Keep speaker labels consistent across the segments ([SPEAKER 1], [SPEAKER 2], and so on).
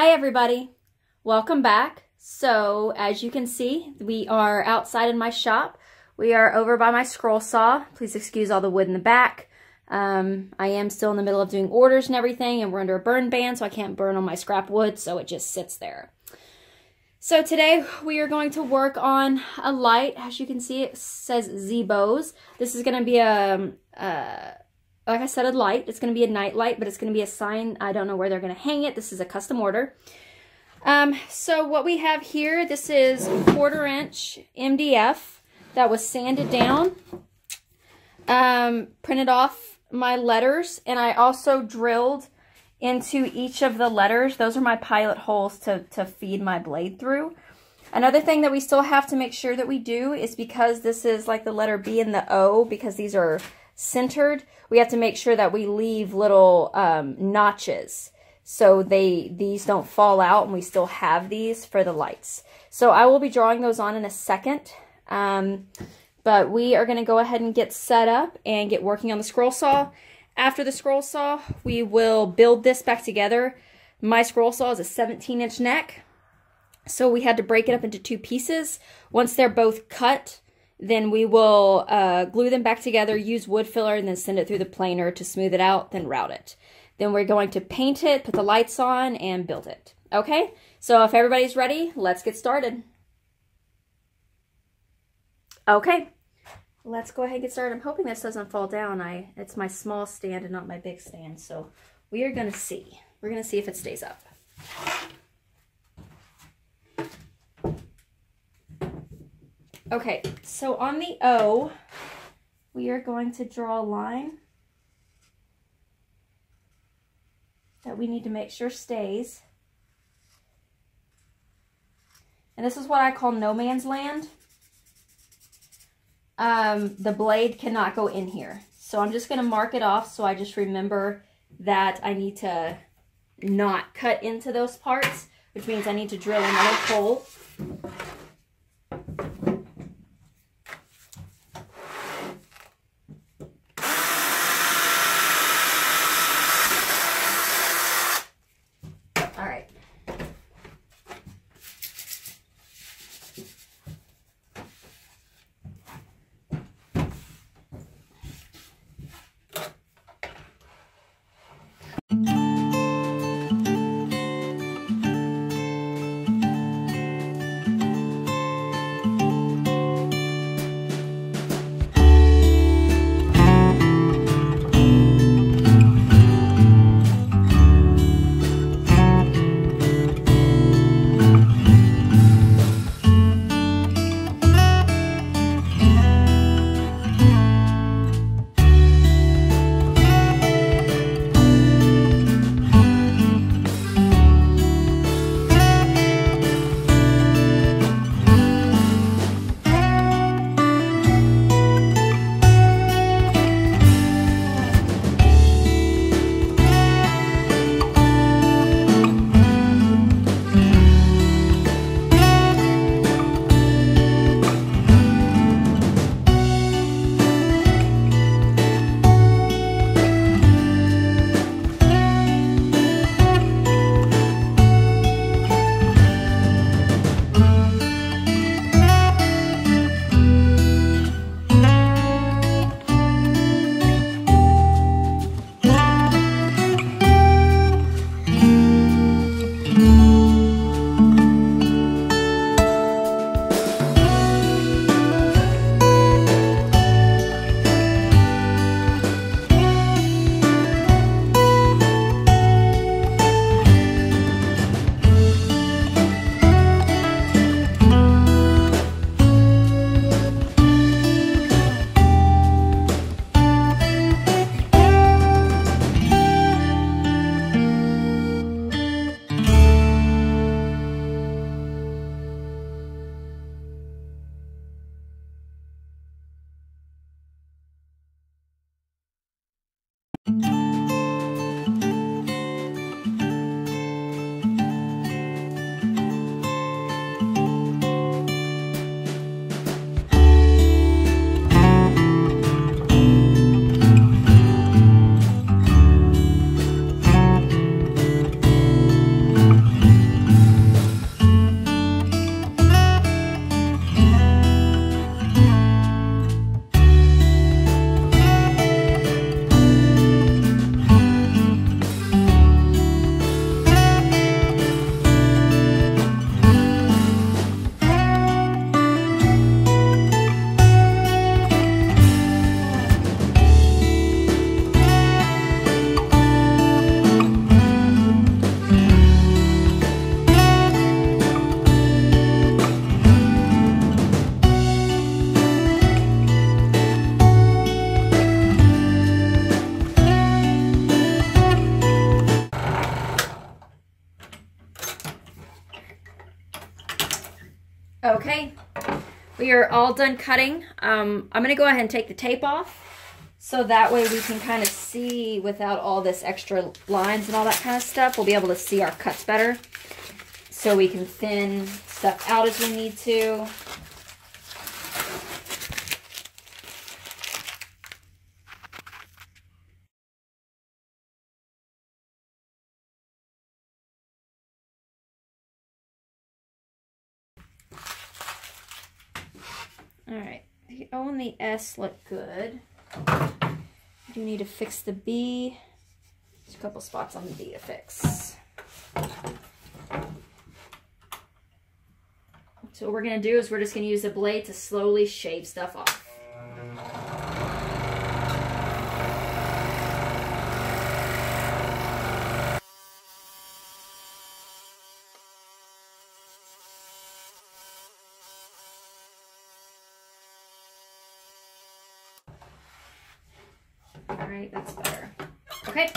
[SPEAKER 1] Hi everybody, welcome back. So as you can see, we are outside in my shop. We are over by my scroll saw. Please excuse all the wood in the back. I am still in the middle of doing orders and everything, and we're under a burn ban, so I can't burn on my scrap wood, so it just sits there. So today we are going to work on a light. As you can see, it says ZEBOS. This is going to be like I said, a light. It's going to be a night light, but it's going to be a sign. I don't know where they're going to hang it. This is a custom order. So what we have here, this is 1/4 inch MDF that was sanded down. Printed off my letters, and I also drilled into each of the letters. Those are my pilot holes to feed my blade through. Another thing that we still have to make sure that we do is, because this is like the letter B and the O, because these are centered, we have to make sure that we leave little notches so these don't fall out, and we still have these for the lights. So I will be drawing those on in a second, but we are going to go ahead and get set up and get working on the scroll saw. After the scroll saw, we will build this back together. My scroll saw is a 17-inch neck, so we had to break it up into 2 pieces. Once they're both cut, then we will glue them back together, use wood filler, and then send it through the planer to smooth it out, then route it. Then we're going to paint it, put the lights on, and build it. Okay? So if everybody's ready, let's get started. Okay, let's go ahead and get started. I'm hoping this doesn't fall down. It's my small stand and not my big stand, so we are going to see. We're going to see if it stays up. Okay, so on the O, we are going to draw a line that we need to make sure stays. And this is what I call no man's land. The blade cannot go in here. So I'm just going to mark it off, so I just remember that I need to not cut into those parts, which means I need to drill another hole. Okay, we are all done cutting. I'm going to go ahead and take the tape off so that way we can kind of see without all this extra lines and all that kind of stuff. We'll be able to see our cuts better so we can thin stuff out as we need to. Alright, the O and the S look good. I do need to fix the B. There's a couple spots on the B to fix. So what we're going to do is we're just going to use a blade to slowly shave stuff off. Alright, that's better. Okay,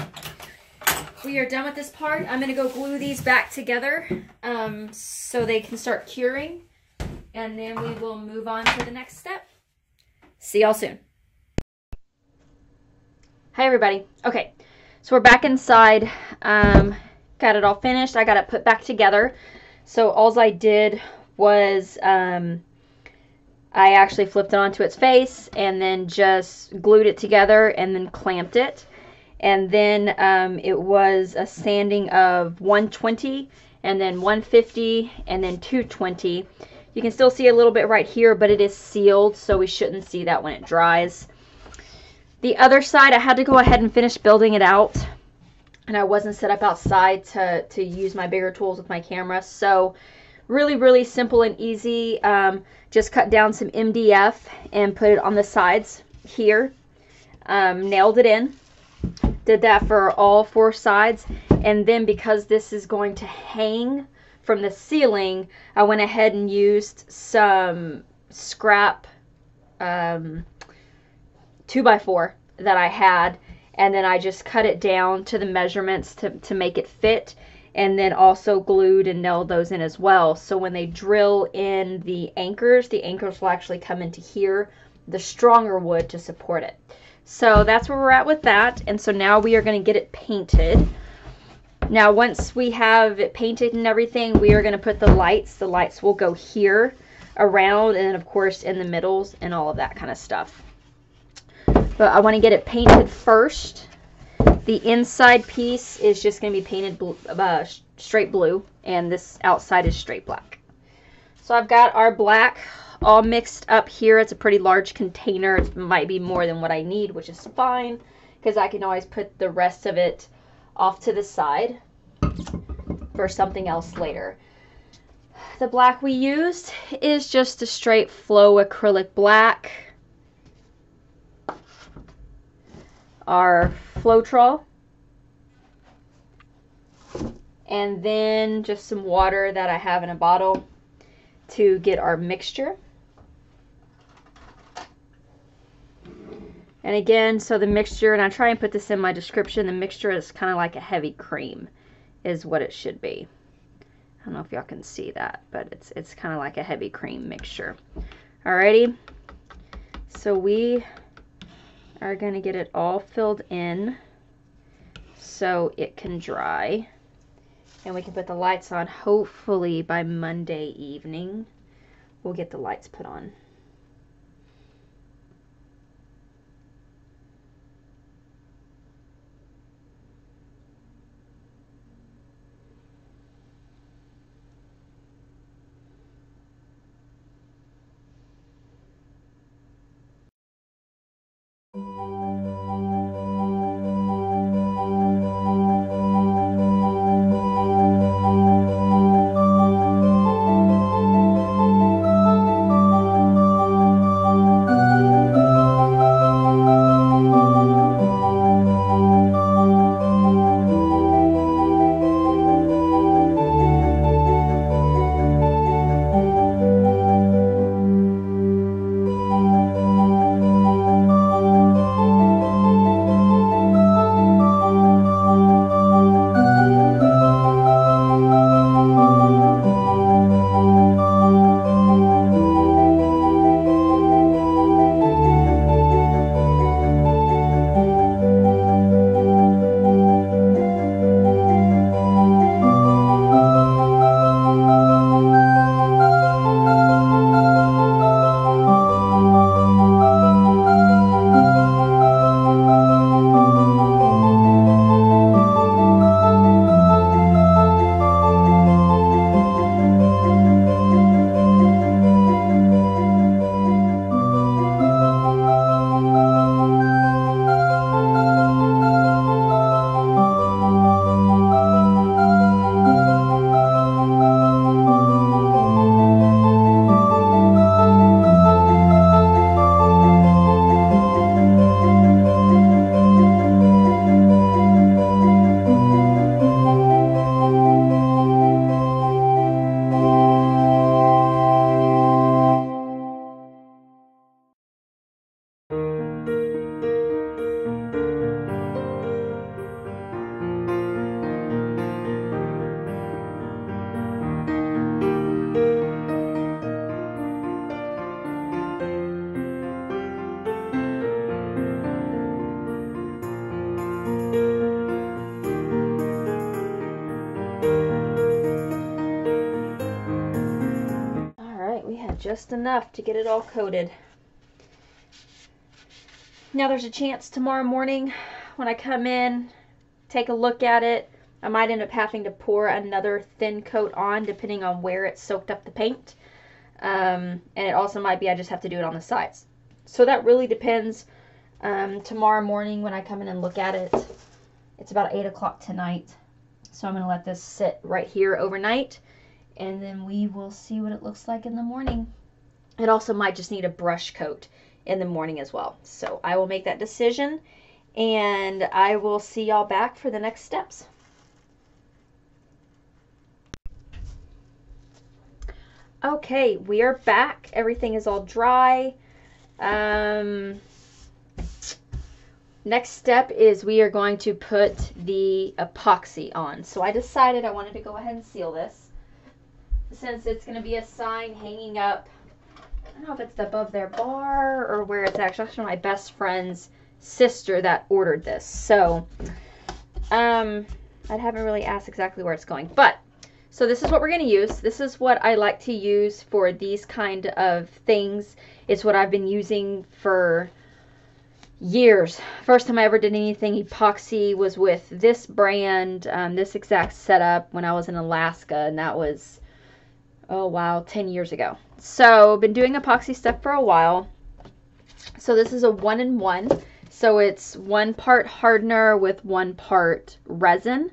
[SPEAKER 1] we are done with this part. I'm going to go glue these back together so they can start curing, and then we will move on to the next step. See y'all soon. Hi everybody. Okay, so we're back inside. Got it all finished. I got it put back together. So all I did was I actually flipped it onto its face and then just glued it together and then clamped it. And then it was a sanding of 120 and then 150 and then 220. You can still see a little bit right here, but it is sealed, so we shouldn't see that when it dries. The other side, I had to go ahead and finish building it out, and I wasn't set up outside to use my bigger tools with my camera. So really simple and easy. Just cut down some MDF and put it on the sides here. Nailed it in. Did that for all 4 sides. And then because this is going to hang from the ceiling, I went ahead and used some scrap 2x4 that I had. And then I just cut it down to the measurements to make it fit. And then also glued and nailed those in as well. So when they drill in the anchors will actually come into here, the stronger wood to support it. So that's where we're at with that. And so now we are going to get it painted. Now once we have it painted and everything, we are going to put the lights. The lights will go here, around, and then of course in the middles and all of that kind of stuff. But I want to get it painted first. The inside piece is just going to be painted straight blue, and this outside is straight black. So I've got our black all mixed up here. It's a pretty large container. It might be more than what I need, which is fine, because I can always put the rest of it off to the side for something else later. The black we used is just a straight flow acrylic black. Our Floetrol, and then just some water that I have in a bottle to get our mixture. And again, so the mixture, and I try and put this in my description, the mixture is kind of like a heavy cream is what it should be. I don't know if y'all can see that, but it's kind of like a heavy cream mixture. Alrighty, so we are going to get it all filled in so it can dry, and we can put the lights on. Hopefully by Monday evening we'll get the lights put on. just enough to get it all coated. Now there's a chance tomorrow morning when I come in, take a look at it, I might end up having to pour another thin coat on depending on where it soaked up the paint. And it also might be I just have to do it on the sides. So that really depends. Tomorrow morning when I come in and look at it, it's about 8 o'clock tonight. So I'm going to let this sit right here overnight, and then we will see what it looks like in the morning. It also might just need a brush coat in the morning as well. So I will make that decision, and I will see y'all back for the next steps. Okay, we are back. Everything is all dry. Next step is we are going to put the epoxy on. So I decided I wanted to go ahead and seal this, since it's going to be a sign hanging up. I don't know if it's above their bar or where it's actually my best friend's sister that ordered this. So I haven't really asked exactly where it's going, but so this is what we're going to use. This is what I like to use for these kind of things. It's what I've been using for years. First time I ever did anything epoxy was with this brand, this exact setup when I was in Alaska, and that was, oh wow, 10 years ago. So been doing epoxy stuff for a while. So this is a 1-in-1. So it's 1 part hardener with 1 part resin.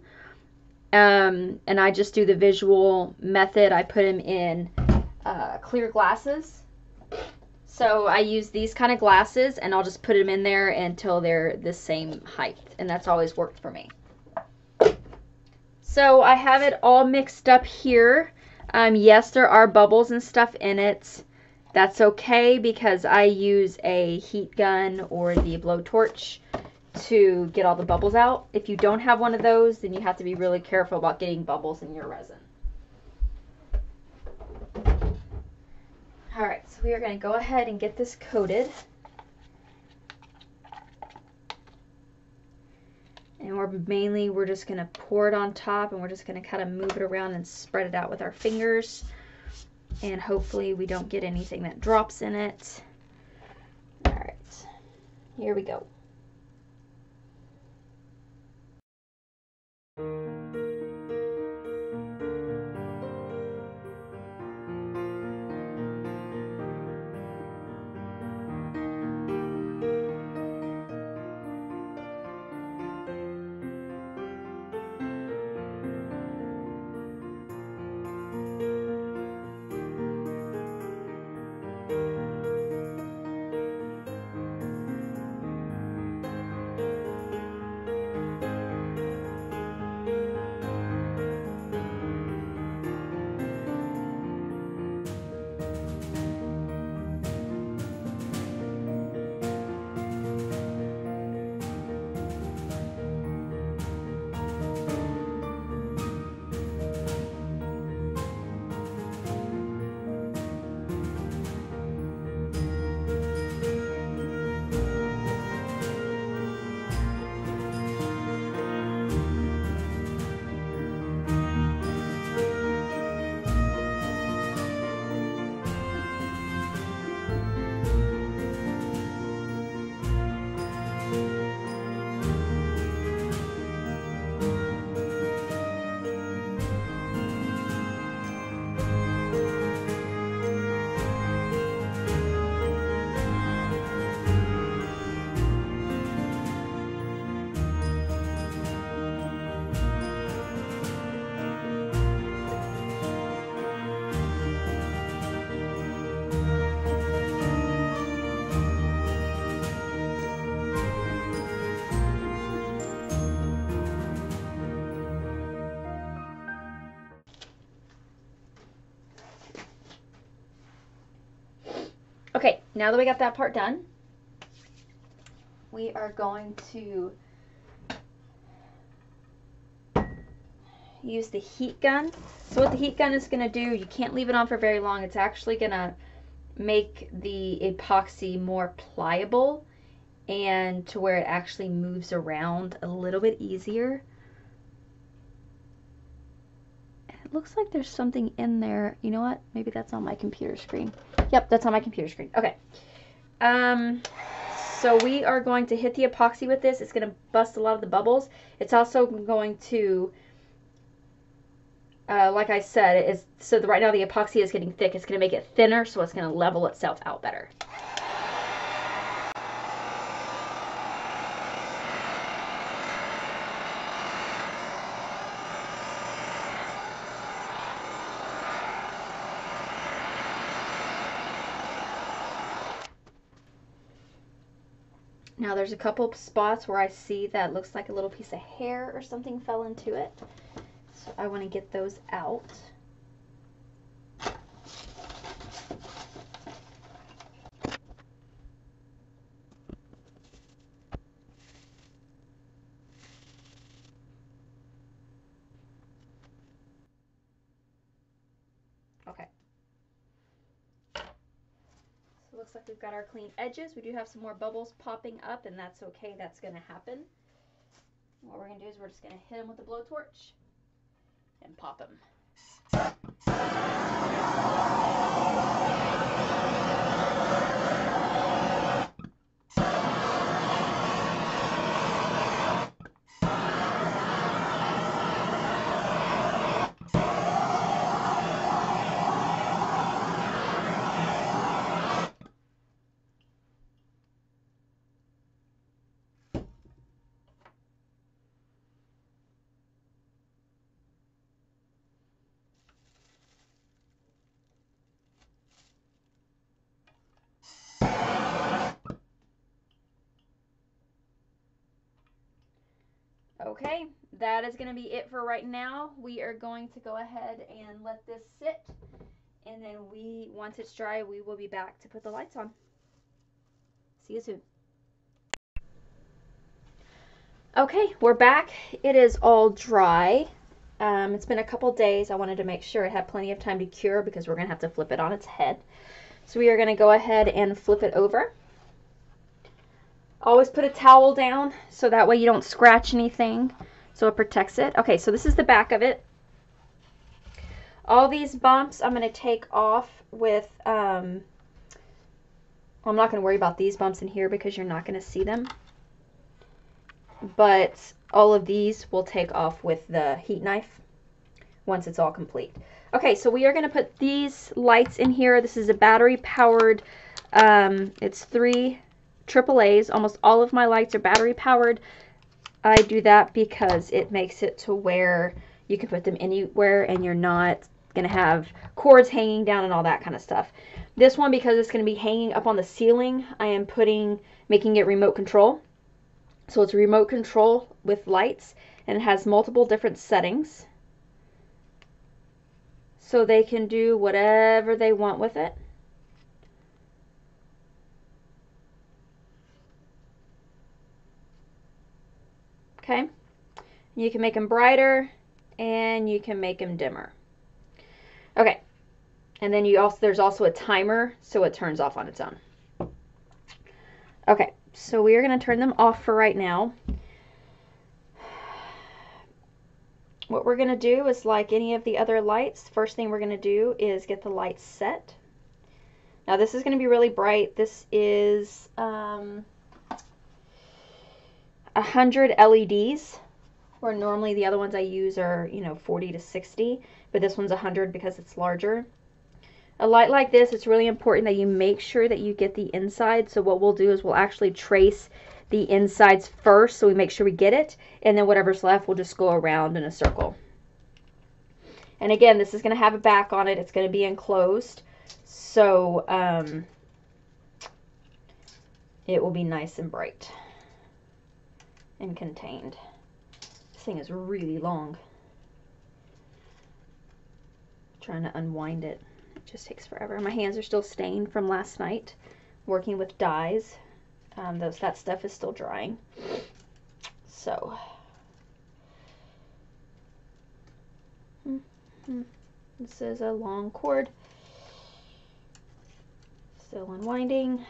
[SPEAKER 1] And I just do the visual method. I put them in clear glasses. So I use these kind of glasses, and I'll just put them in there until they're the same height. And that's always worked for me. So I have it all mixed up here. Yes, there are bubbles and stuff in it. That's okay because I use a heat gun or the blowtorch to get all the bubbles out. If you don't have one of those, then you have to be really careful about getting bubbles in your resin. Alright, so we are going to go ahead and get this coated. And we're just going to pour it on top, and we're just going to kind of move it around and spread it out with our fingers. And hopefully we don't get anything that drops in it. Alright, here we go. Okay, now that we got that part done, we are going to use the heat gun. So what the heat gun is going to do, you can't leave it on for very long. It's actually going to make the epoxy more pliable and to where it actually moves around a little bit easier. It looks like there's something in there. You know what? Maybe that's on my computer screen. Yep, that's on my computer screen. Okay. So we are going to hit the epoxy with this. It's going to bust a lot of the bubbles. It's also going to, like I said, right now the epoxy is getting thick. It's going to make it thinner, so it's going to level itself out better. Now there's a couple spots where I see that looks like a little piece of hair or something fell into it. So I want to get those out. Okay. So it looks like we've got our clean edges. We do have some more bubbles popping up, and that's okay. That's going to happen. What we're going to do is we're just going to hit them with a blowtorch and pop them. Okay, that is going to be it for right now. We are going to go ahead and let this sit, and then once it's dry, we will be back to put the lights on. See you soon. Okay, we're back. It is all dry. It's been a couple days. I wanted to make sure it had plenty of time to cure because we're going to have to flip it on its head. So we are going to go ahead and flip it over. Always put a towel down so that way you don't scratch anything, so it protects it. Okay, so this is the back of it. All these bumps I'm going to take off with, I'm not going to worry about these bumps in here because you're not going to see them. But all of these will take off with the heat knife once it's all complete. Okay, so we are going to put these lights in here. This is a battery powered, it's 3 AAAs. Almost all of my lights are battery powered. I do that because it makes it to where you can put them anywhere and you're not going to have cords hanging down and all that kind of stuff. This one, because it's going to be hanging up on the ceiling, I am making it remote control. So it's remote control with lights, and it has multiple different settings. So they can do whatever they want with it. Okay, you can make them brighter and you can make them dimmer. Okay, and then there's also a timer, so it turns off on its own. Okay, so we are going to turn them off for right now. What we're going to do is, like any of the other lights, first thing we're going to do is get the lights set. Now this is going to be really bright. This is 100 LEDs, where normally the other ones I use are, 40 to 60, but this one's 100 because it's larger. A light like this, it's really important that you make sure that you get the inside. So what we'll do is we'll actually trace the insides first, so we make sure we get it, and then whatever's left, we'll just go around in a circle. And again, this is going to have a back on it. It's going to be enclosed, so it will be nice and bright and contained. This thing is really long. I'm trying to unwind it. It just takes forever. My hands are still stained from last night working with dyes. That stuff is still drying. So this is a long cord. Still unwinding.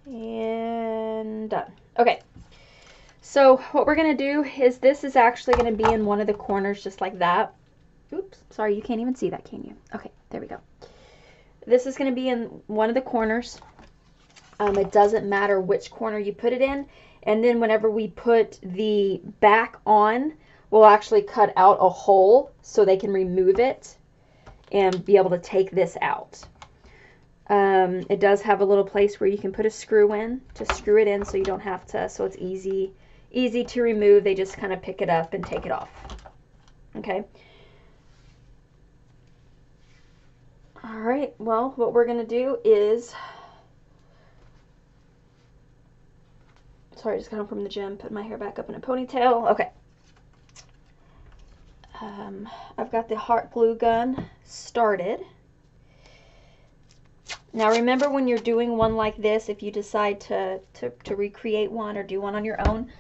[SPEAKER 1] And done. Okay, So what we're going to do is this is actually going to be in one of the corners just like that. Oops, sorry, you can't even see that, can you? Okay, there we go. This is going to be in one of the corners. It doesn't matter which corner you put it in. And then whenever we put the back on, we'll actually cut out a hole so they can remove it and be able to take this out. It does have a little place where you can put a screw in to screw it in so you don't have to, so it's easy to remove. They just kind of pick it up and take it off. Okay. All right, well, what we're going to do is, sorry, I just got home from the gym, put my hair back up in a ponytail. Okay. I've got the hot glue gun started. Now remember, when you're doing one like this, if you decide to recreate one or do one on your own,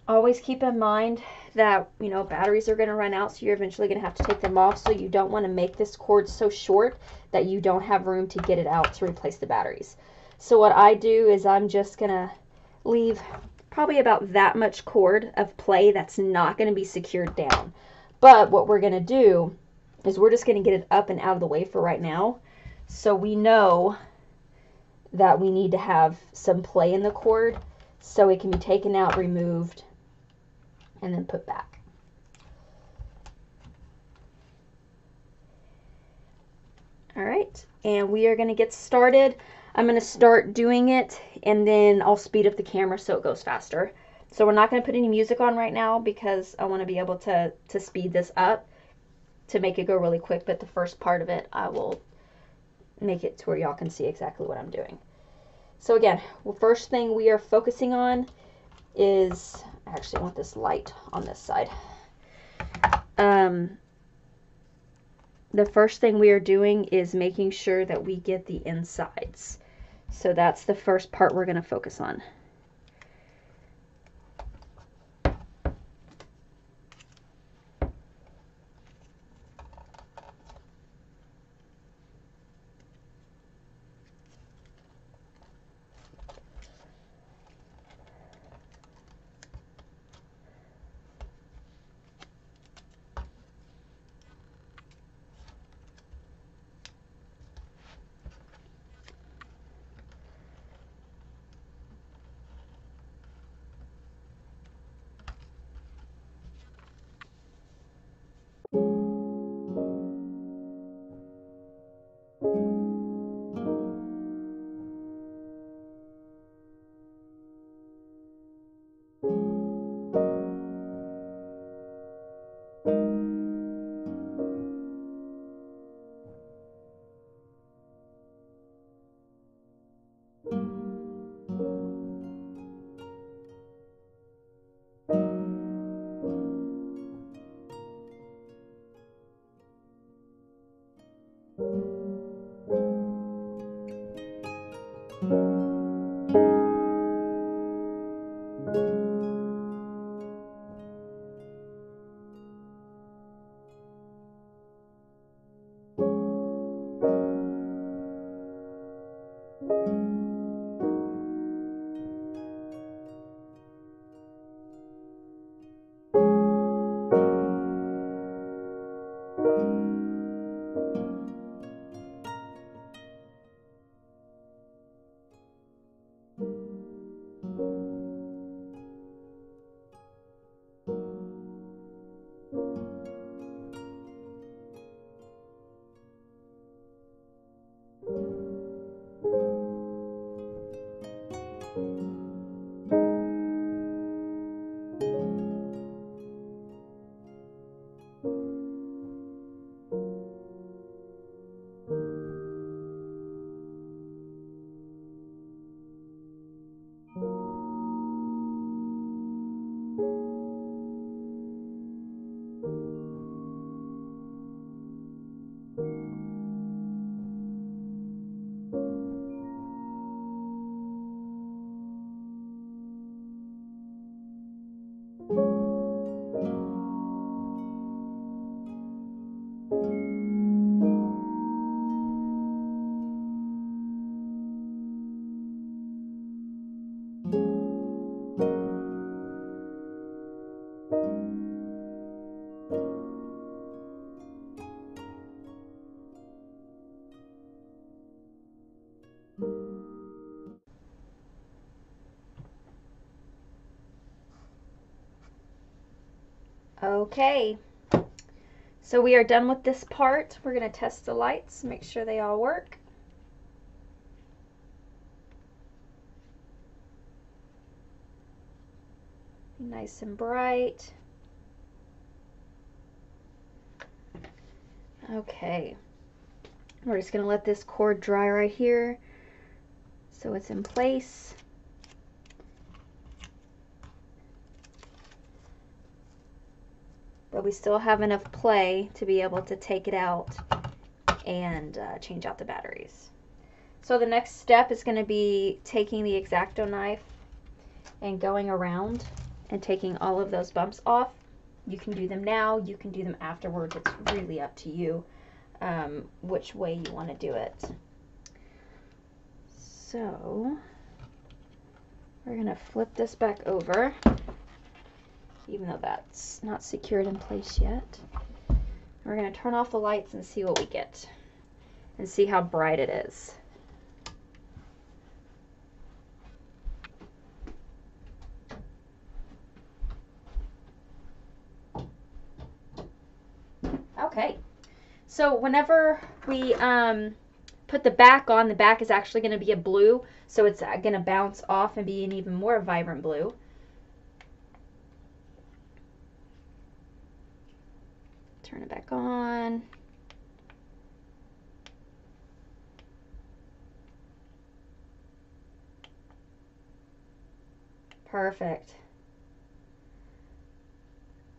[SPEAKER 1] always keep in mind that, you know, batteries are going to run out, so you're eventually going to have to take them off. So you don't want to make this cord so short that you don't have room to get it out to replace the batteries. So what I do is I'm just going to leave probably about that much cord of play that's not going to be secured down. But what we're going to do is we're just going to get it up and out of the way for right now. So we know that we need to have some play in the cord so it can be taken out, removed, and then put back. All right, and we are going to get started. I'm going to start doing it, and then I'll speed up the camera so it goes faster. So we're not going to put any music on right now because I want to be able to speed this up to make it go really quick, but the first part of it I will make it to where y'all can see exactly what I'm doing. So again, the first thing we are focusing on is, I actually want this light on this side. The first thing we are doing is making sure that we get the insides. So that's the first part we're going to focus on. Okay, so we are done with this part. We're going to test the lights, make sure they all work. Nice and bright. Okay, we're just going to let this cord dry right here so it's in place. But we still have enough play to be able to take it out and change out the batteries. So the next step is going to be taking the X-Acto knife and going around and taking all of those bumps off. You can do them now, you can do them afterwards. It's really up to you which way you want to do it. So we're going to flip this back over, even though that's not secured in place yet. We're going to turn off the lights and see what we get and see how bright it is. Okay, so whenever we put the back on, the back is actually going to be a blue, so it's going to bounce off and be an even more vibrant blue. Turn it back on. Perfect.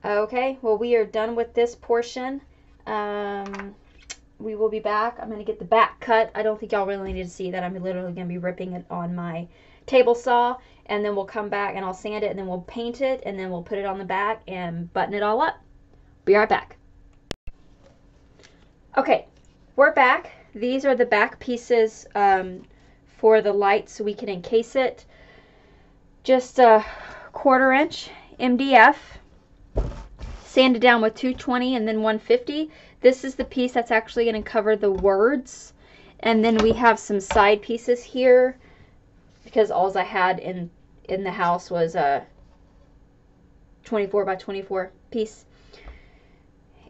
[SPEAKER 1] Okay, well, we are done with this portion. We will be back. I'm going to get the back cut. I don't think y'all really need to see that. I'm literally going to be ripping it on my table saw, and then we'll come back and I'll sand it, and then we'll paint it, and then we'll put it on the back and button it all up. Be right back. Okay, we're back. These are the back pieces for the light, so we can encase it. Just a 1/4 inch MDF. Sanded down with 220 and then 150. This is the piece that's actually going to cover the words. And then we have some side pieces here, because all I had in the house was a 24 by 24 piece.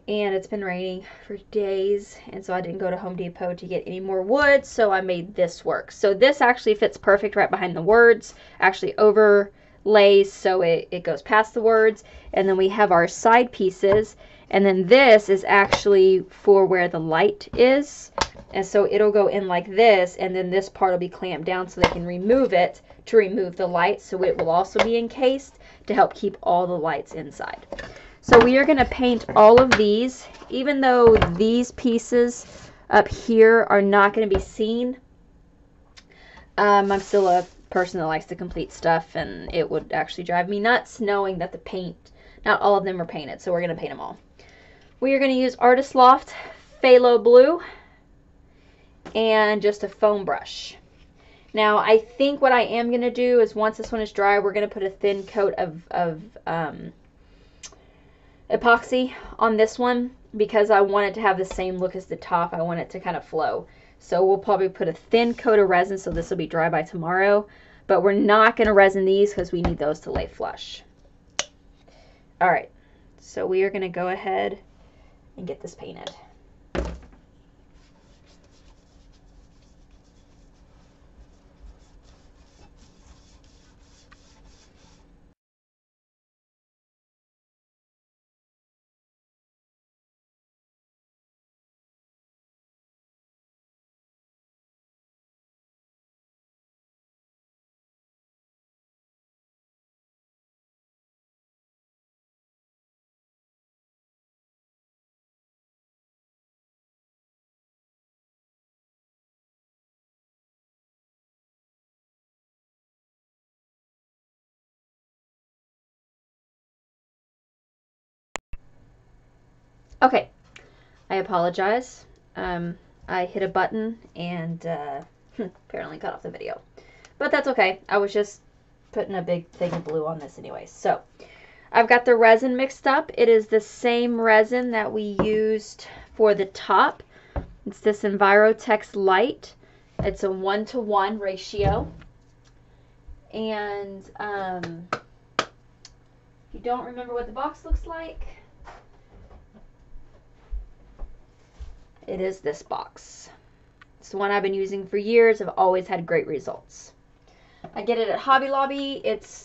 [SPEAKER 1] And it's been raining for days, and so I didn't go to Home Depot to get any more wood, so I made this work. So this actually fits perfect right behind the words, actually overlays so it goes past the words. And then we have our side pieces, and then this is actually for where the light is, and so it'll go in like this, and then this part will be clamped down so they can remove it to remove the light, so it will also be encased to help keep all the lights inside. So we are going to paint all of these, even though these pieces up here are not going to be seen. I'm still a person that likes to complete stuff, and it would actually drive me nuts knowing that the paint, not all of them are painted, so we're going to paint them all. We are going to use Artist Loft Phthalo Blue and just a foam brush. Now, I think what I am going to do is once this one is dry, we're going to put a thin coat of epoxy on this one, because I want it to have the same look as the top. I want it to kind of flow. So we'll probably put a thin coat of resin, so this will be dry by tomorrow. But we're not going to resin these because we need those to lay flush. Alright, so we are going to go ahead and get this painted. Okay, I apologize. I hit a button and apparently cut off the video. But that's okay. I was just putting a big thing of blue on this anyway. So, I've got the resin mixed up. It is the same resin that we used for the top. It's this Envirotex Light. It's a 1-to-1 ratio. And if you don't remember what the box looks like, it is this box. It's the one I've been using for years. I've always had great results. I get it at Hobby Lobby.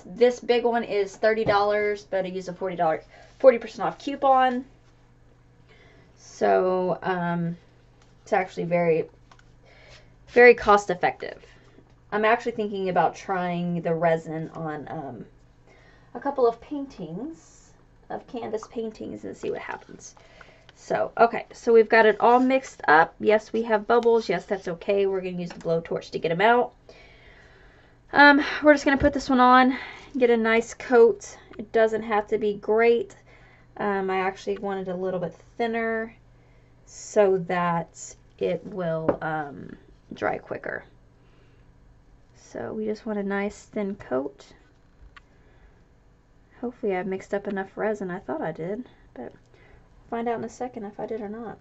[SPEAKER 1] This big one is $30, but I use a $40% off coupon. So it's actually very, very cost effective. I'm actually thinking about trying the resin on a couple of paintings, of canvas paintings, and see what happens. So, okay, so we've got it all mixed up. Yes, we have bubbles. Yes, that's okay. We're going to use the blowtorch to get them out. We're just going to put this one on, get a nice coat. It doesn't have to be great. I actually wanted a little bit thinner so that it will dry quicker. So we just want a nice thin coat. Hopefully I mixed up enough resin. I thought I did, but I'll find out in a second if I did or not.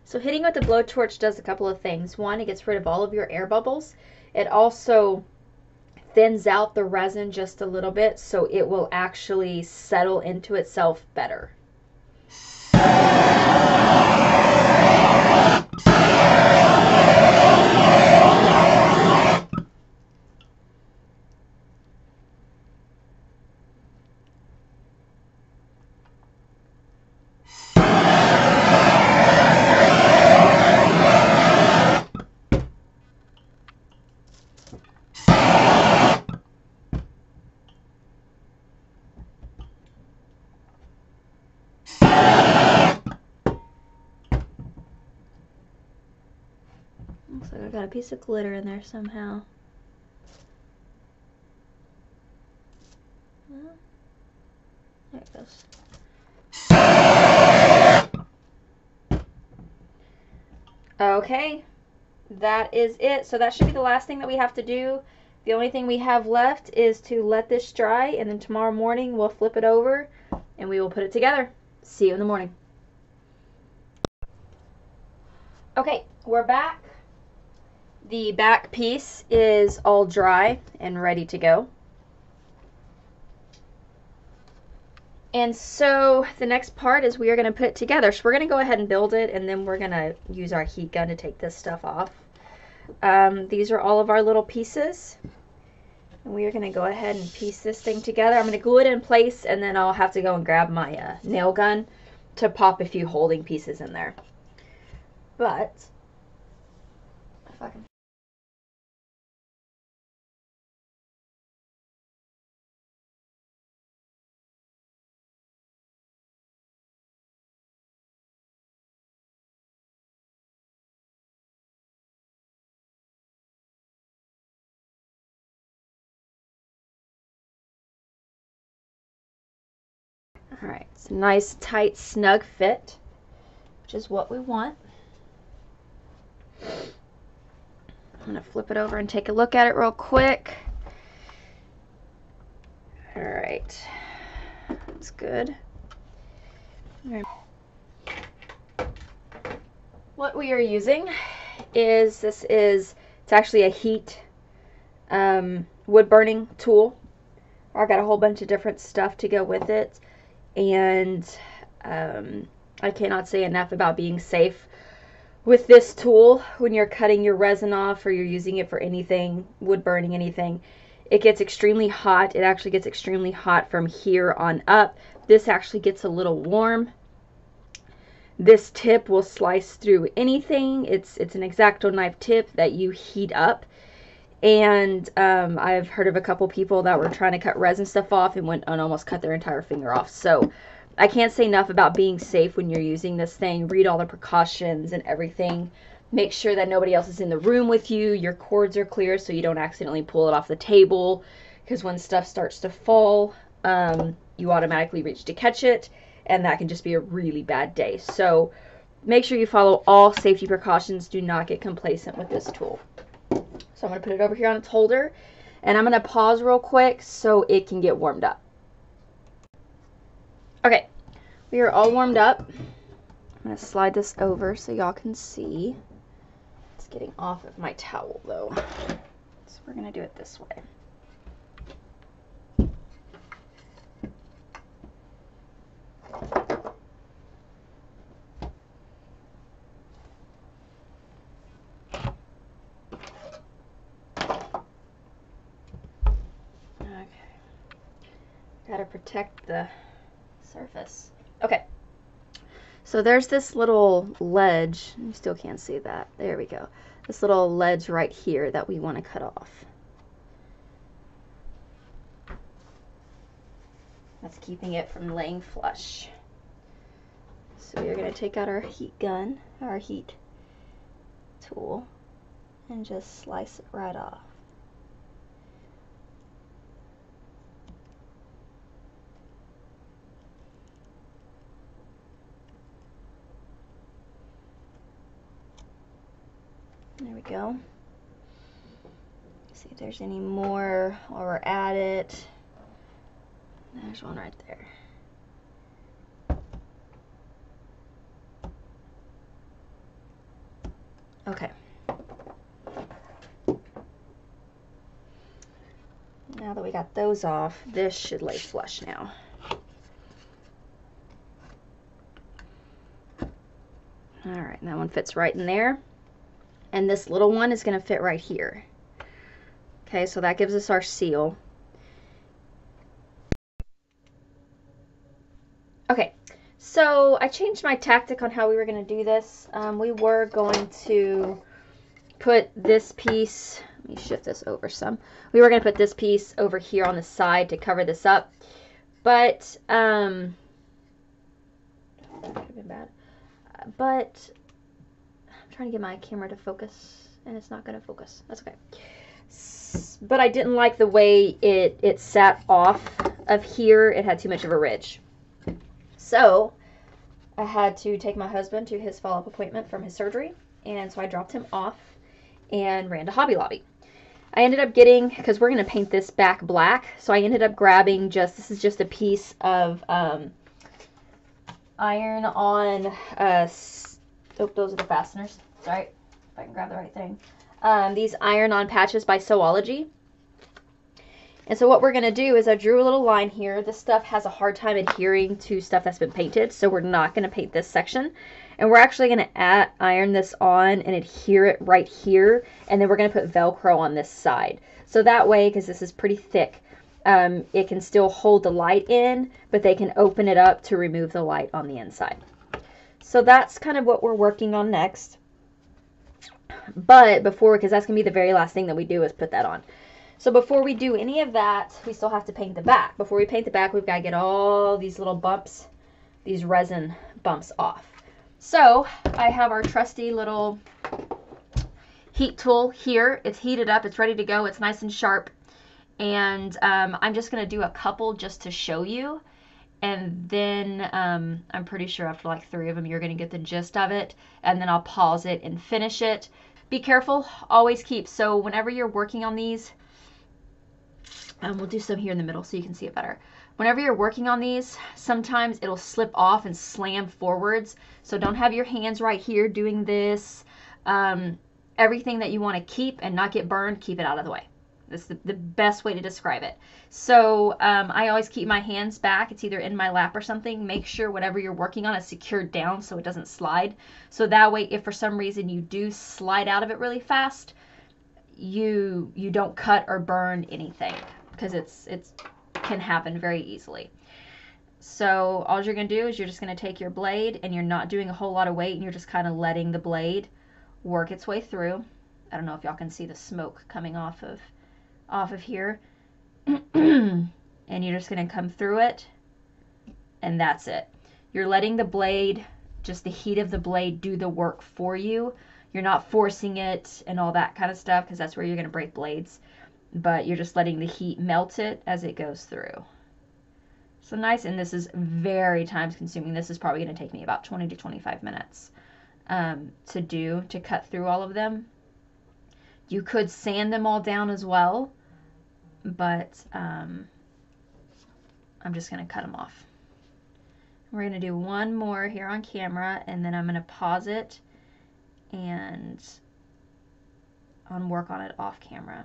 [SPEAKER 1] So hitting with the blowtorch does a couple of things. One, it gets rid of all of your air bubbles. It also thins out the resin just a little bit, so it will actually settle into itself better. Looks like I got a piece of glitter in there somehow. Well, there it goes. Okay, that is it. So that should be the last thing that we have to do. The only thing we have left is to let this dry, and then tomorrow morning we'll flip it over and we will put it together. See you in the morning. Okay, we're back. The back piece is all dry and ready to go. And so the next part is we are going to put it together. So we're going to go ahead and build it, and then we're going to use our heat gun to take this stuff off. These are all of our little pieces. And we are going to go ahead and piece this thing together. I'm going to glue it in place, and then I'll have to go and grab my nail gun to pop a few holding pieces in there. But if I can... Alright, it's a nice, tight, snug fit, which is what we want. I'm going to flip it over and take a look at it real quick. Alright, that's good. All right. What we are using is, it's actually a heat wood burning tool. I got a whole bunch of different stuff to go with it. And I cannot say enough about being safe with this tool when you're cutting your resin off or you're using it for anything, wood burning, anything. It gets extremely hot. It actually gets extremely hot from here on up. This actually gets a little warm. This tip will slice through anything. It's an X-Acto knife tip that you heat up. And I've heard of a couple people that were trying to cut resin stuff off and went and almost cut their entire finger off. So I can't say enough about being safe when you're using this thing. Read all the precautions and everything Make sure that nobody else is in the room with you. Your cords are clear so you don't accidentally pull it off the table, because when stuff starts to fall, you automatically reach to catch it, and that can just be a really bad day. So make sure you follow all safety precautions. Do not get complacent with this tool. So I'm going to put it over here on its holder, and I'm going to pause real quick so it can get warmed up. Okay, we are all warmed up. I'm going to slide this over so y'all can see. It's getting off of my towel though, so we're going to do it this way. Got to protect the surface. Okay, so there's this little ledge. You still can't see that. There we go. This little ledge right here that we want to cut off. That's keeping it from laying flush. So we're going to take out our heat gun, our heat tool, and just slice it right off. There we go. See if there's any more while we're at it. There's one right there. Okay. Now that we got those off, this should lay flush now. All right, and that one fits right in there. And this little one is going to fit right here. Okay, so that gives us our seal. Okay, so I changed my tactic on how we were going to do this. We were going to put this piece, let me shift this over some. We were going to put this piece over here on the side to cover this up. But, that could have been bad. But trying to get my camera to focus, and it's not going to focus. That's okay. But I didn't like the way it sat off of here. It had too much of a ridge. So I had to take my husband to his follow-up appointment from his surgery, and so I dropped him off and ran to Hobby Lobby. I ended up getting, because we're going to paint this back black, so I ended up grabbing this is just a piece of iron-on, oh, those are the fasteners. Sorry, if I can grab the right thing. These iron-on patches by Soology. And so what we're going to do is I drew a little line here. This stuff has a hard time adhering to stuff that's been painted, so we're not going to paint this section. And we're actually going to iron this on and adhere it right here, and then we're going to put Velcro on this side. So that way, because this is pretty thick, it can still hold the light in, but they can open it up to remove the light on the inside. So that's kind of what we're working on next. But before, because that's going to be the very last thing that we do is put that on. So before we do any of that, we still have to paint the back. Before we paint the back, we've got to get all these little bumps, these resin bumps off. So I have our trusty little heat tool here. It's heated up. It's ready to go. It's nice and sharp. And I'm just going to do a couple just to show you. And then I'm pretty sure after like 3 of them, you're going to get the gist of it. And then I'll pause it and finish it. Be careful. Always keep. So whenever you're working on these, we'll do some here in the middle so you can see it better. Whenever you're working on these, sometimes it'll slip off and slam forwards. So don't have your hands right here doing this. Everything that you want to keep and not get burned, keep it out of the way. That's the best way to describe it. So I always keep my hands back. It's either in my lap or something. Make sure whatever you're working on is secured down so it doesn't slide. So that way, if for some reason you do slide out of it really fast, you don't cut or burn anything, because it can happen very easily. So all you're going to do is you're just going to take your blade, and you're not doing a whole lot of weight, and you're just kind of letting the blade work its way through. I don't know if y'all can see the smoke coming off of here. And you're just going to come through it, and that's it. You're letting the blade, just the heat of the blade, do the work for you. You're not forcing it and all that kind of stuff, because that's where you're going to break blades. But you're just letting the heat melt it as it goes through. So nice, and this is very time consuming. This is probably going to take me about 20 to 25 minutes to cut through all of them. You could sand them all down as well, but I'm just going to cut them off. We're going to do one more here on camera, and then I'm going to pause it and work on it off camera.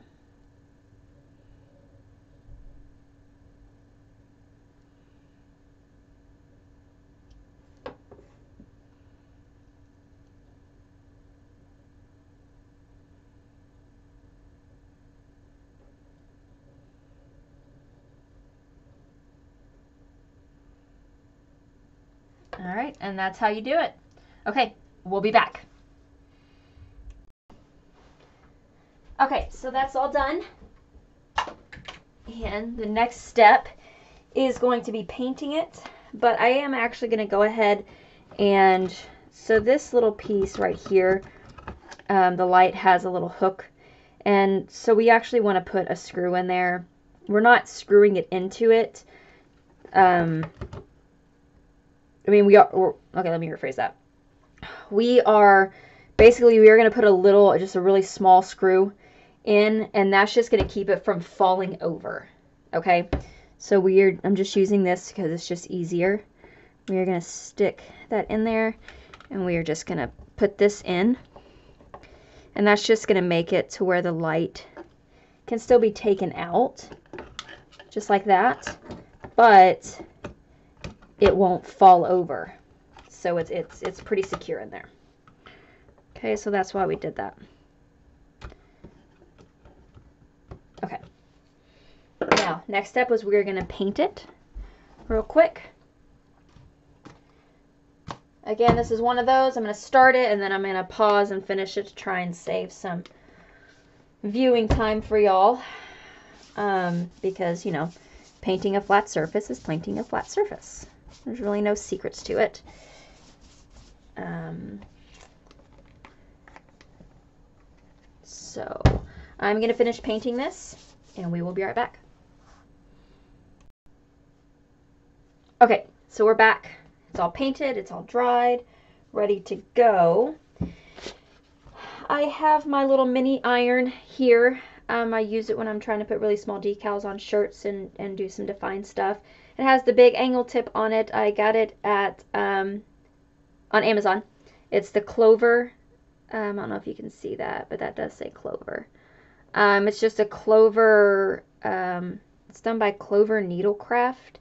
[SPEAKER 1] All right, and that's how you do it. Okay, we'll be back. Okay, so that's all done. And the next step is going to be painting it. But I am actually going to go ahead and, so this little piece right here, the light has a little hook. And so we actually want to put a screw in there. We're not screwing it into it. Okay, let me rephrase that. We are going to put just a really small screw in, and that's just going to keep it from falling over. Okay, so I'm just using this because it's just easier. We are going to stick that in there, and we are just going to put this in, and that's just going to make it to where the light can still be taken out, just like that, but it won't fall over. So it's pretty secure in there. Okay, so that's why we did that. Okay. Now, next step was we're going to paint it real quick. Again, this is one of those. I'm going to start it, and then I'm going to pause and finish it to try and save some viewing time for y'all. Because, you know, painting a flat surface is painting a flat surface. There's really no secrets to it. So I'm going to finish painting this, and we will be right back. Okay, so we're back. It's all painted, it's all dried, ready to go. I have my little mini iron here. I use it when I'm trying to put really small decals on shirts and do some defined stuff. It has the big angle tip on it. I got it at on Amazon. It's the Clover. I don't know if you can see that, but that does say Clover. It's just a Clover. It's done by Clover Needlecraft.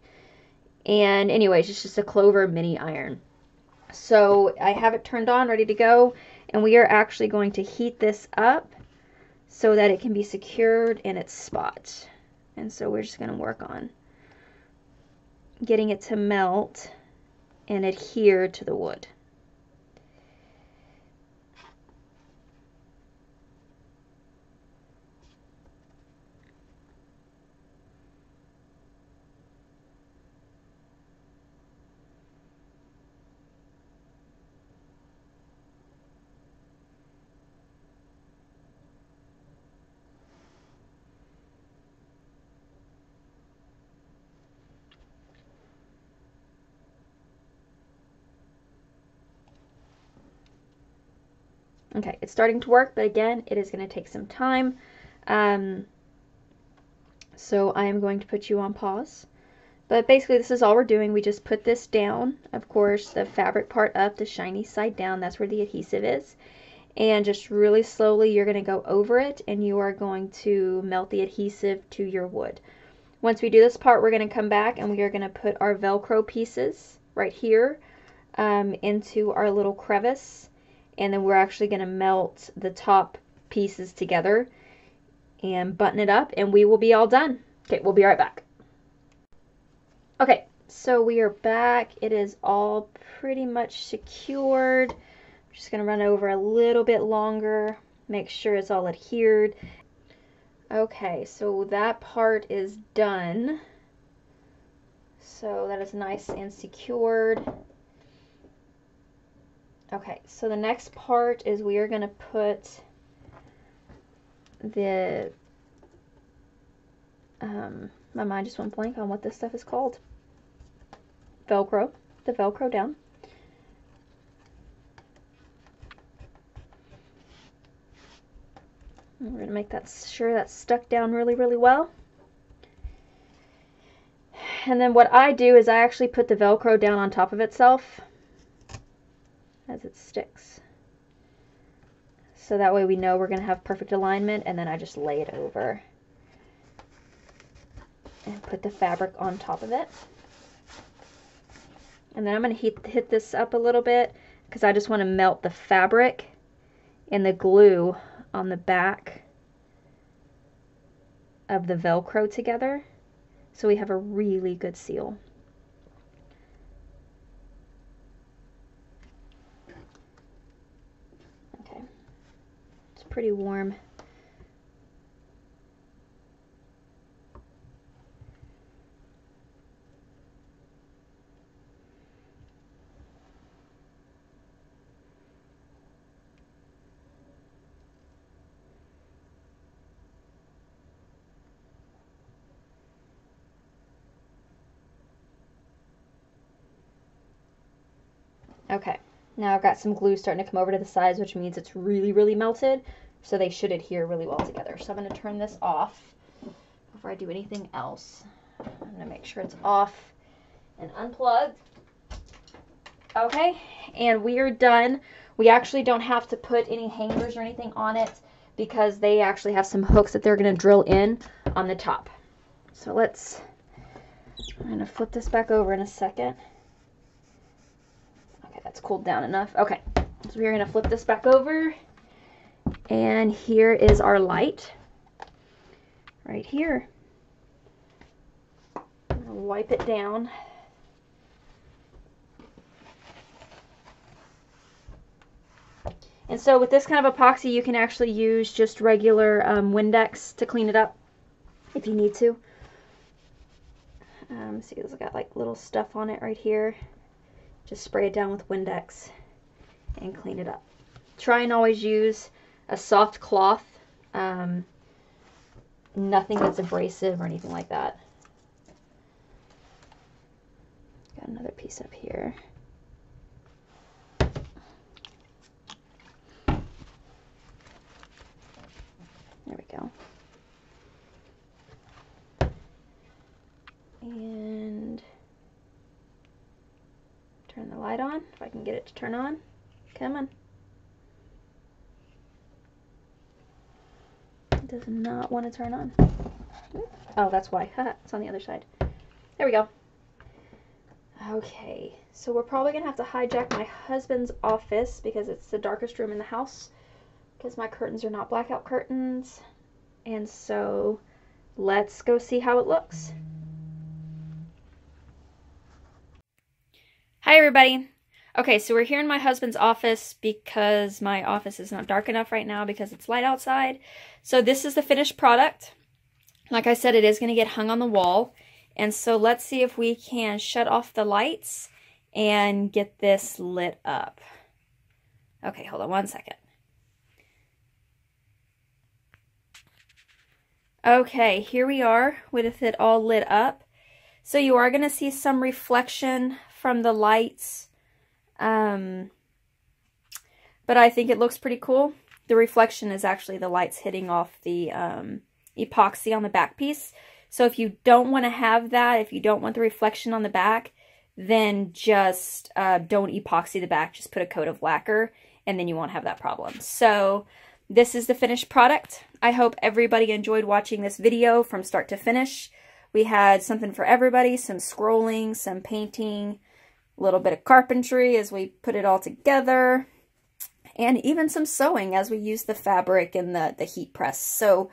[SPEAKER 1] And anyways, it's just a Clover mini iron. So I have it turned on, ready to go. And we are actually going to heat this up so that it can be secured in its spot. And so we're just going to work on getting it to melt and adhere to the wood. Okay, it's starting to work, but again, it is going to take some time. So I am going to put you on pause. But basically, this is all we're doing. We just put this down. Of course, the fabric part up, the shiny side down, that's where the adhesive is. And just really slowly, you're going to go over it, and you are going to melt the adhesive to your wood. Once we do this part, we're going to come back, and we are going to put our Velcro pieces right here into our little crevice. And then we're actually going to melt the top pieces together and button it up, and we will be all done. Okay, we'll be right back. Okay, so we are back. It is all pretty much secured. I'm just going to run over a little bit longer, make sure it's all adhered. Okay, so that part is done. So that is nice and secured. Okay, so the next part is we are going to put the, my mind just went blank on what this stuff is called. Velcro, the Velcro down. And we're going to make that sure that's stuck down really, really well. And then what I do is I actually put the Velcro down on top of itself as it sticks. So that way we know we're going to have perfect alignment, and then I just lay it over and put the fabric on top of it. And then I'm going to hit this up a little bit because I just want to melt the fabric and the glue on the back of the Velcro together so we have a really good seal. Okay, it's pretty warm. Okay, now I've got some glue starting to come over to the sides, which means it's really, really melted, so they should adhere really well together. So I'm going to turn this off before I do anything else. I'm going to make sure it's off and unplugged. Okay, and we are done. We actually don't have to put any hangers or anything on it because they actually have some hooks that they're going to drill in on the top. So I'm going to flip this back over in a second. Okay, that's cooled down enough. Okay, so we're going to flip this back over, and here is our light right here. I'm going to wipe it down. And so with this kind of epoxy, you can actually use just regular Windex to clean it up if you need to. See, it's got like little stuff on it right here. Just spray it down with Windex and clean it up. Try and always use a soft cloth, nothing that's abrasive or anything like that. Got another piece up here. There we go. And turn the light on, if I can get it to turn on. Come on. It does not want to turn on. Oh, that's why. It's on the other side. There we go. Okay, so we're probably going to have to hijack my husband's office because it's the darkest room in the house because my curtains are not blackout curtains. And so let's go see how it looks. Hi everybody. Okay, so we're here in my husband's office because my office is not dark enough right now because it's light outside. So this is the finished product. Like I said, it is going to get hung on the wall. And so let's see if we can shut off the lights and get this lit up. Okay, hold on one second. Okay, here we are with it all lit up. So you are going to see some reflection from the lights, but I think it looks pretty cool. The reflection is actually the lights hitting off the epoxy on the back piece. So if you don't want to have that, if you don't want the reflection on the back, then just don't epoxy the back. Just put a coat of lacquer and then you won't have that problem. So this is the finished product. I hope everybody enjoyed watching this video from start to finish. We had something for everybody, some scrolling, some painting, a little bit of carpentry as we put it all together, and even some sewing as we use the fabric and the heat press. So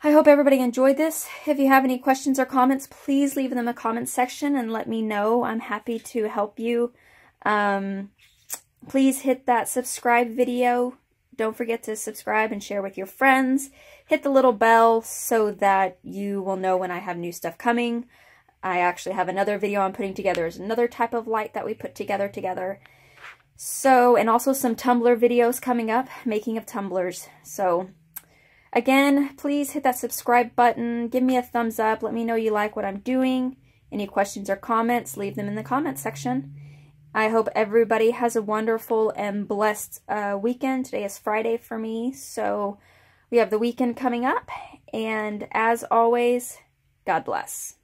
[SPEAKER 1] I hope everybody enjoyed this. If you have any questions or comments, please leave them in the comments section and let me know. I'm happy to help you. Please hit that subscribe video. Don't forget to subscribe and share with your friends. Hit the little bell so that you will know when I have new stuff coming. I actually have another video I'm putting together. Is another type of light that we put together. So, and also some tumbler videos coming up, making of tumblers. So, again, please hit that subscribe button. Give me a thumbs up. Let me know you like what I'm doing. Any questions or comments, leave them in the comment section. I hope everybody has a wonderful and blessed weekend. Today is Friday for me, so we have the weekend coming up. And as always, God bless.